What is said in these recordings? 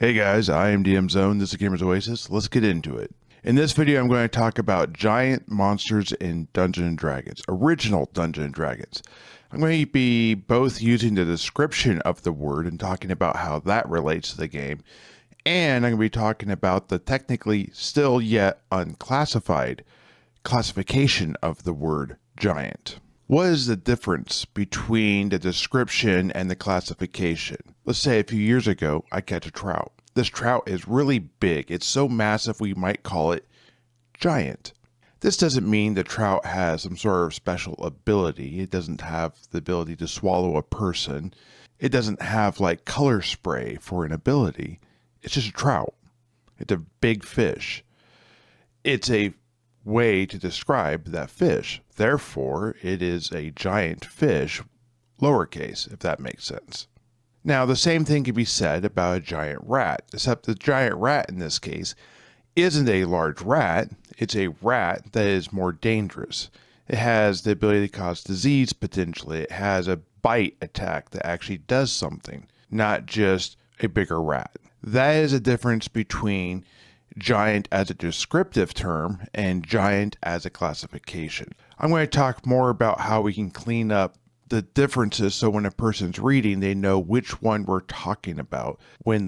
Hey guys, I am DM Zone. This is Gamers Oasis. Let's get into it. In this video, I'm going to talk about giant monsters in Dungeons & Dragons, original Dungeons & Dragons. I'm going to be both using the description of the word and talking about how that relates to the game, and I'm going to be talking about the technically still yet unclassified classification of the word giant. What is the difference between the description and the classification? Let's say a few years ago, I catch a trout. This trout is really big. It's so massive we might call it giant. This doesn't mean the trout has some sort of special ability. It doesn't have the ability to swallow a person. It doesn't have like color spray for an ability. It's just a trout. It's a big fish. It's a way to describe that fish. Therefore, it is a giant fish, lowercase, if that makes sense. Now, the same thing can be said about a giant rat, except the giant rat in this case isn't a large rat. It's a rat that is more dangerous. It has the ability to cause disease potentially. It has a bite attack that actually does something, not just a bigger rat. That is a difference between giant as a descriptive term and giant as a classification. I'm going to talk more about how we can clean up the differences so when a person's reading, they know which one we're talking about when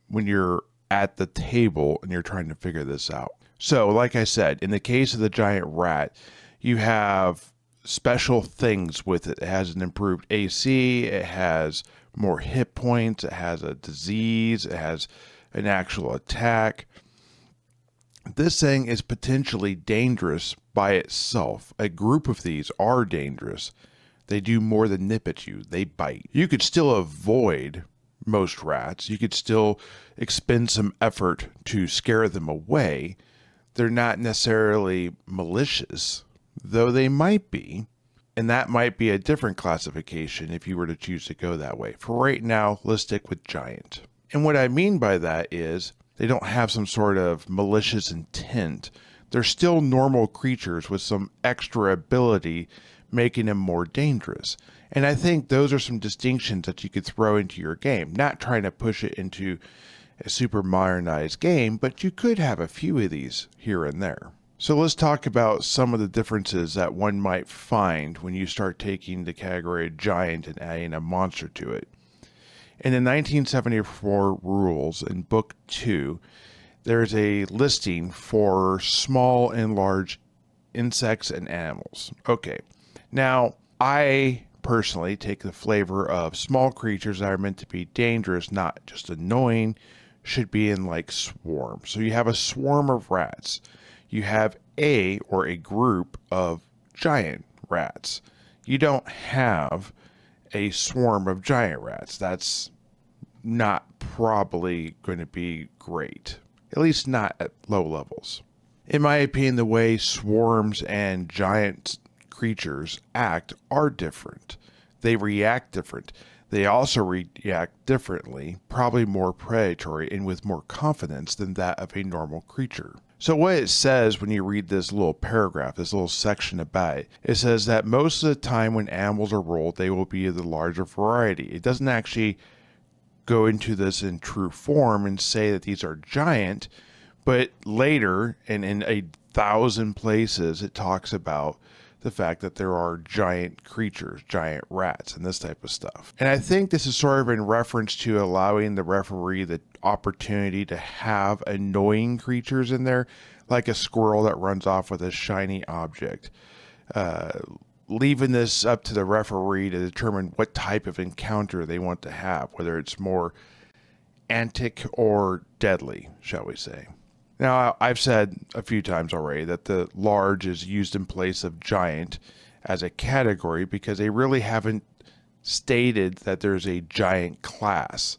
you're at the table and you're trying to figure this out. So, like I said, in the case of the giant rat, you have special things with it. It has an improved AC, it has more hit points, it has a disease, it has an actual attack. This thing is potentially dangerous by itself. A group of these are dangerous. They do more than nip at you. They bite. You could still avoid most rats. You could still expend some effort to scare them away. They're not necessarily malicious, though they might be. And that might be a different classification if you were to choose to go that way. For right now, let's stick with giant. And what I mean by that is they don't have some sort of malicious intent. They're still normal creatures with some extra ability making them more dangerous. And I think those are some distinctions that you could throw into your game. Not trying to push it into a super modernized game, but you could have a few of these here and there. So let's talk about some of the differences that one might find when you start taking the category giant and adding a monster to it. In the 1974 rules in Book 2, there's a listing for small and large insects and animals. Okay, now I personally take the flavor of small creatures that are meant to be dangerous, not just annoying, should be in like swarms. So you have a swarm of rats. You have a group of giant rats. You don't have a swarm of giant rats. That's not probably going to be great, at least not at low levels. In my opinion, the way swarms and giant creatures act are different. They react different. They also react differently, probably more predatory and with more confidence than that of a normal creature. So what it says when you read this little paragraph, this little section about it, it says that most of the time when animals are rolled, they will be of the larger variety. It doesn't actually go into this in true form and say that these are giant, but later and in 1,000 places it talks about the fact that there are giant creatures, giant rats, and this type of stuff. And I think this is sort of in reference to allowing the referee the opportunity to have annoying creatures in there, like a squirrel that runs off with a shiny object. Leaving this up to the referee to determine what type of encounter they want to have, whether it's more antic or deadly, shall we say. Now, I've said a few times already that the large is used in place of giant as a category because they really haven't stated that there's a giant class.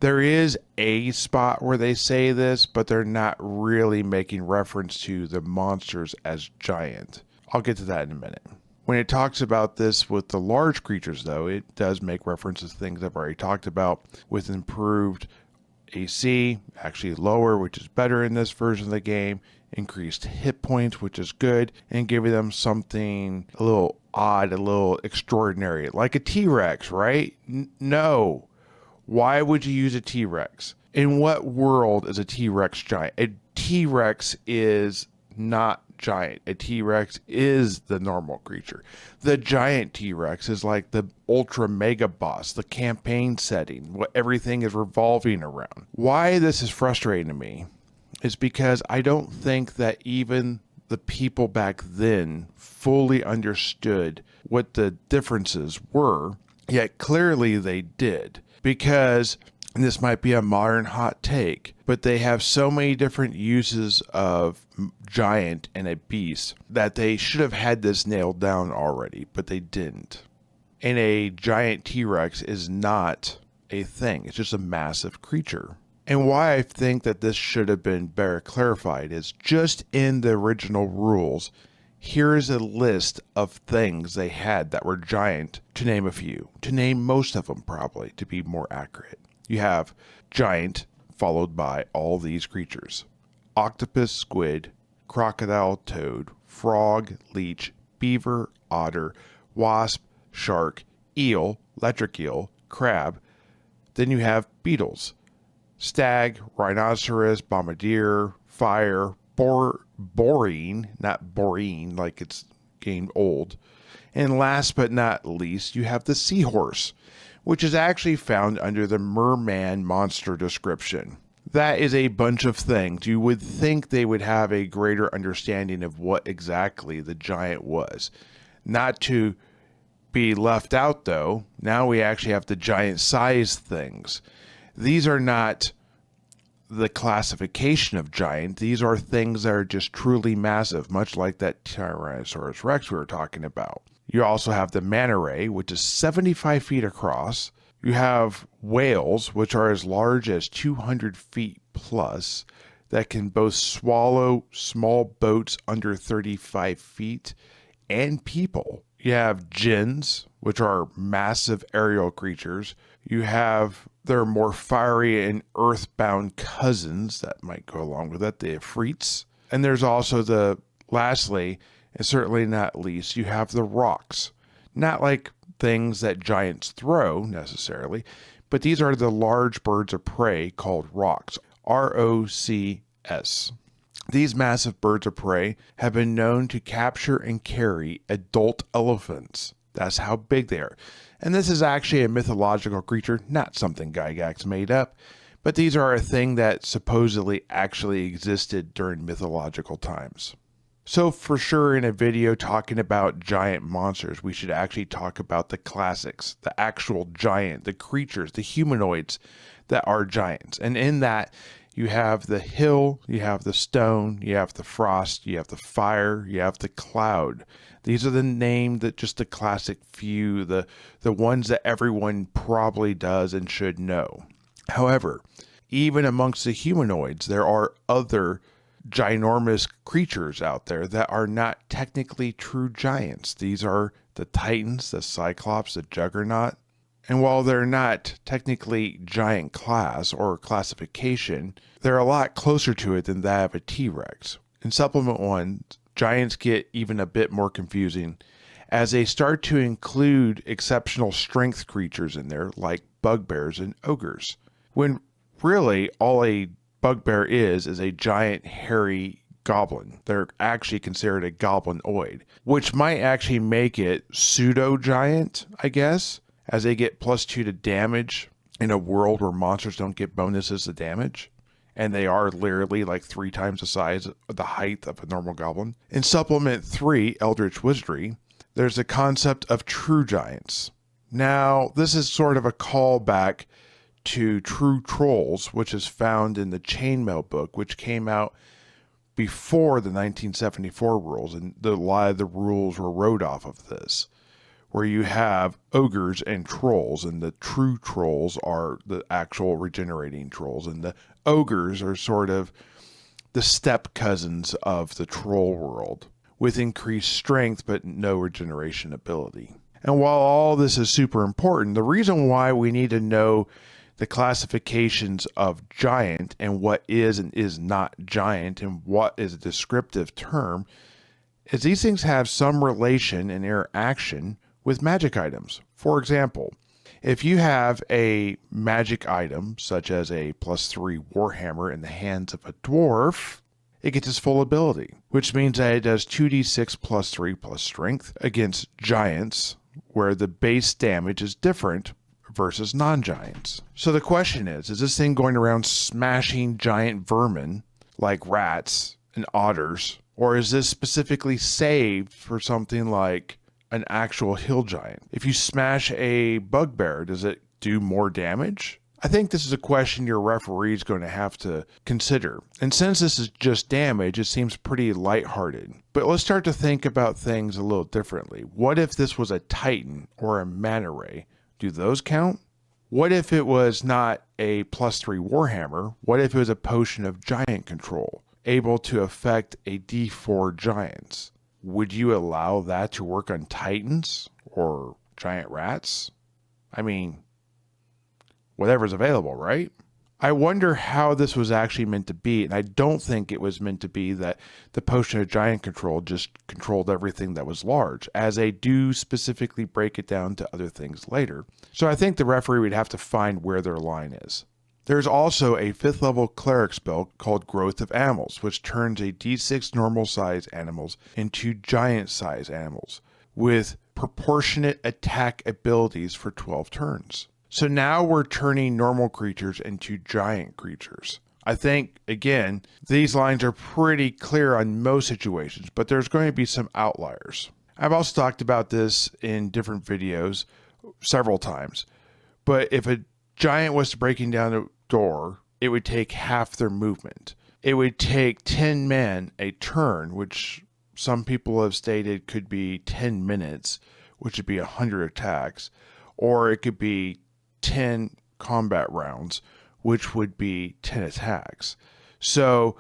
There is a spot where they say this, but they're not really making reference to the monsters as giant. I'll get to that in a minute. When it talks about this with the large creatures, though, it does make references to things I've already talked about with improved AC, actually lower, which is better in this version of the game, increased hit points, which is good, and giving them something a little odd, a little extraordinary, like a T-Rex, right? No. Why would you use a T-Rex? In what world is a T-Rex giant? A T-Rex is not giant. A T-Rex is the normal creature. The giant T-Rex is like the ultra mega boss, the campaign setting, what everything is revolving around. Why this is frustrating to me is because I don't think that even the people back then fully understood what the differences were, yet clearly they did. Because, and this might be a modern hot take, but they have so many different uses of giant and a beast that they should have had this nailed down already, but they didn't. And a giant T-Rex is not a thing. It's just a massive creature. And why I think that this should have been better clarified is just in the original rules, here is a list of things they had that were giant, to name a few, to name most of them probably, to be more accurate. You have giant, followed by all these creatures: octopus, squid, crocodile, toad, frog, leech, beaver, otter, wasp, shark, eel, electric eel, crab. Then you have beetles: stag, rhinoceros, bombardier, fire, borean, not boreen like it's getting old. And last but not least, you have the seahorse, which is actually found under the merman monster description. That is a bunch of things. You would think they would have a greater understanding of what exactly the giant was. Not to be left out though, now we actually have the giant size things. These are not the classification of giant. These are things that are just truly massive, much like that Tyrannosaurus Rex we were talking about. You also have the manta ray, which is 75 feet across. You have whales, which are as large as 200 feet plus, that can both swallow small boats under 35 feet and people. You have gins, which are massive aerial creatures. You have their more fiery and earthbound cousins that might go along with that, the Ifrits. And there's also lastly, and certainly not least, you have the rocs. Not like things that giants throw necessarily, but these are the large birds of prey called rocs, R-O-C-S. These massive birds of prey have been known to capture and carry adult elephants. That's how big they are. And this is actually a mythological creature, not something Gygax made up, but these are a thing that supposedly actually existed during mythological times. So for sure in a video talking about giant monsters, we should actually talk about the classics, the actual giant, the creatures, the humanoids that are giants. And in that, you have the hill, you have the stone, you have the frost, you have the fire, you have the cloud. These are the name that just the classic few, the ones that everyone probably does and should know. However, even amongst the humanoids, there are other ginormous creatures out there that are not technically true giants. These are the Titans, the Cyclops, the Juggernaut. And while they're not technically giant class or classification, they're a lot closer to it than that of a T-Rex. In Supplement 1, giants get even a bit more confusing as they start to include exceptional strength creatures in there like bugbears and ogres, when really all a bugbear is a giant hairy goblin. They're actually considered a goblinoid, which might actually make it pseudo-giant, I guess, as they get +2 to damage in a world where monsters don't get bonuses to damage. And they are literally like 3 times the size of the height of a normal goblin. In Supplement 3, Eldritch Wizardry, there's the concept of true giants. Now, this is sort of a callback to True Trolls, which is found in the Chainmail book, which came out before the 1974 rules, and a lot of the rules were wrote off of this, where you have ogres and trolls, and the true trolls are the actual regenerating trolls, and the ogres are sort of the step cousins of the troll world, with increased strength but no regeneration ability. And while all this is super important, the reason why we need to know the classifications of giant and what is and is not giant and what is a descriptive term is these things have some relation and interaction with magic items. For example, If you have a magic item, such as a +3 Warhammer in the hands of a dwarf, it gets its full ability, which means that it does 2d6 +3 plus strength against giants, where the base damage is different versus non-giants. So the question is this thing going around smashing giant vermin like rats and otters, or is this specifically saved for something like an actual hill giant? If you smash a bugbear, does it do more damage? I think this is a question your referee is going to have to consider. And since this is just damage, it seems pretty lighthearted. But let's start to think about things a little differently. What if this was a Titan or a Manta Ray? Do those count? What if it was not a +3 Warhammer? What if it was a potion of giant control, able to affect a D4 giants? Would you allow that to work on Titans or giant rats? I mean, whatever's available, right? I wonder how this was actually meant to be, and I don't think it was meant to be that the potion of giant control just controlled everything that was large, as they do specifically break it down to other things later. So I think the referee would have to find where their line is. There's also a 5th level cleric spell called Growth of Animals, which turns a d6 normal size animals into giant size animals, with proportionate attack abilities for 12 turns. So now we're turning normal creatures into giant creatures. I think, again, these lines are pretty clear on most situations, but there's going to be some outliers. I've also talked about this in different videos several times, but if a giant was breaking down a door, it would take half their movement. It would take 10 men a turn, which some people have stated could be 10 minutes, which would be 100 attacks, or it could be 10 combat rounds, which would be 10 attacks. So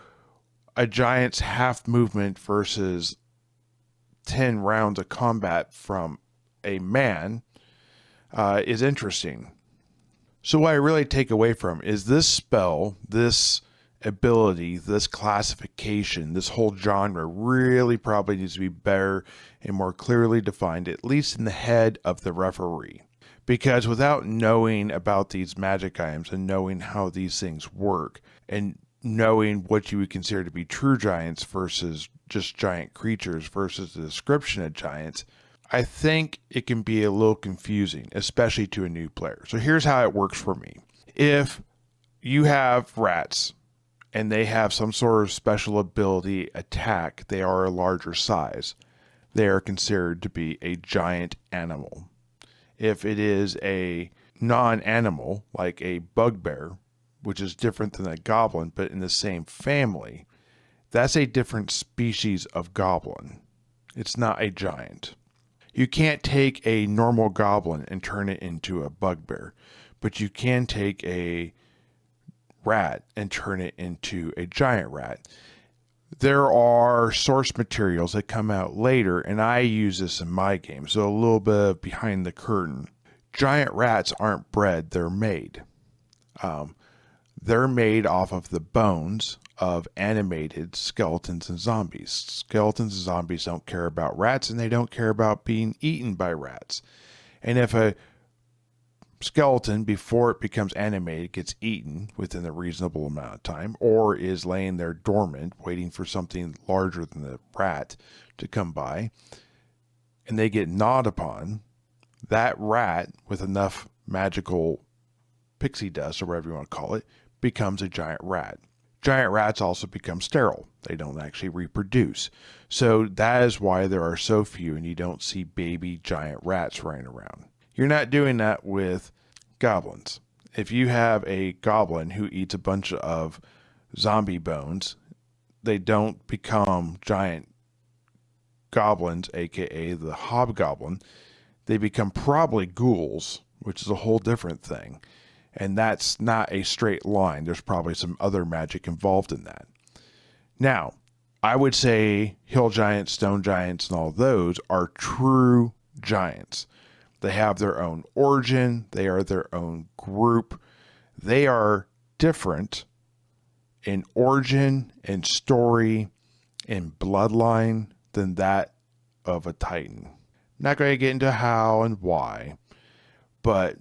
a giant's half movement versus 10 rounds of combat from a man is interesting. So what I really take away from is this spell, this ability, this classification, this whole genre really probably needs to be better and more clearly defined, at least in the head of the referee. Because without knowing about these magic items and knowing how these things work and knowing what you would consider to be true giants versus just giant creatures versus the description of giants, I think it can be a little confusing, especially to a new player. So here's how it works for me. If you have rats and they have some sort of special ability attack, they are a larger size, they are considered to be a giant animal. If it is a non-animal, like a bugbear, which is different than a goblin, but in the same family, that's a different species of goblin. It's not a giant. You can't take a normal goblin and turn it into a bugbear, but you can take a rat and turn it into a giant rat. There are source materials that come out later, and I use this in my game, so a little bit of behind the curtain. Giant rats aren't bred, they're made. They're made off of the bones of animated skeletons and zombies. Skeletons and zombies don't care about rats, and they don't care about being eaten by rats. And if a skeleton, before it becomes animated, gets eaten within a reasonable amount of time, or is laying there dormant waiting for something larger than the rat to come by, and they get gnawed upon, that rat, with enough magical pixie dust or whatever you want to call it, becomes a giant rat. Giant rats also become sterile. They don't actually reproduce. So that is why there are so few and you don't see baby giant rats running around. You're not doing that with goblins. If you have a goblin who eats a bunch of zombie bones, they don't become giant goblins, aka the hobgoblin. They become probably ghouls, which is a whole different thing. And that's not a straight line. There's probably some other magic involved in that. Now, I would say hill giants, stone giants, and all those are true giants. They have their own origin. They are their own group. They are different in origin, in story, in bloodline than that of a Titan. Not going to get into how and why, but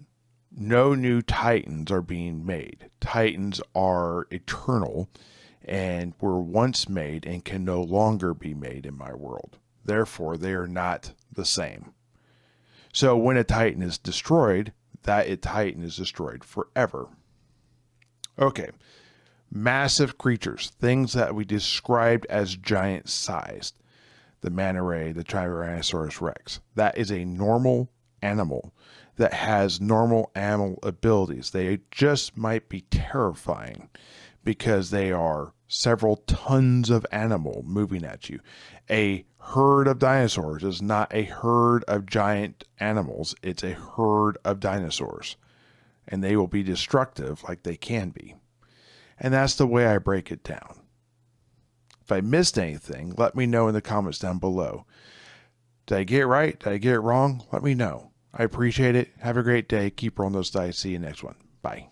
no new Titans are being made. Titans are eternal and were once made and can no longer be made in my world. Therefore, they are not the same. So when a Titan is destroyed, that Titan is destroyed forever. Okay, massive creatures, things that we described as giant sized. The manta ray, the Tyrannosaurus rex. That is a normal animal that has normal animal abilities. They just might be terrifying because they are several tons of animal moving at you. A herd of dinosaurs is not a herd of giant animals. It's a herd of dinosaurs. And they will be destructive like they can be. And that's the way I break it down. If I missed anything, let me know in the comments down below. Did I get it right? Did I get it wrong? Let me know. I appreciate it. Have a great day. Keep rolling those dice. See you next one. Bye.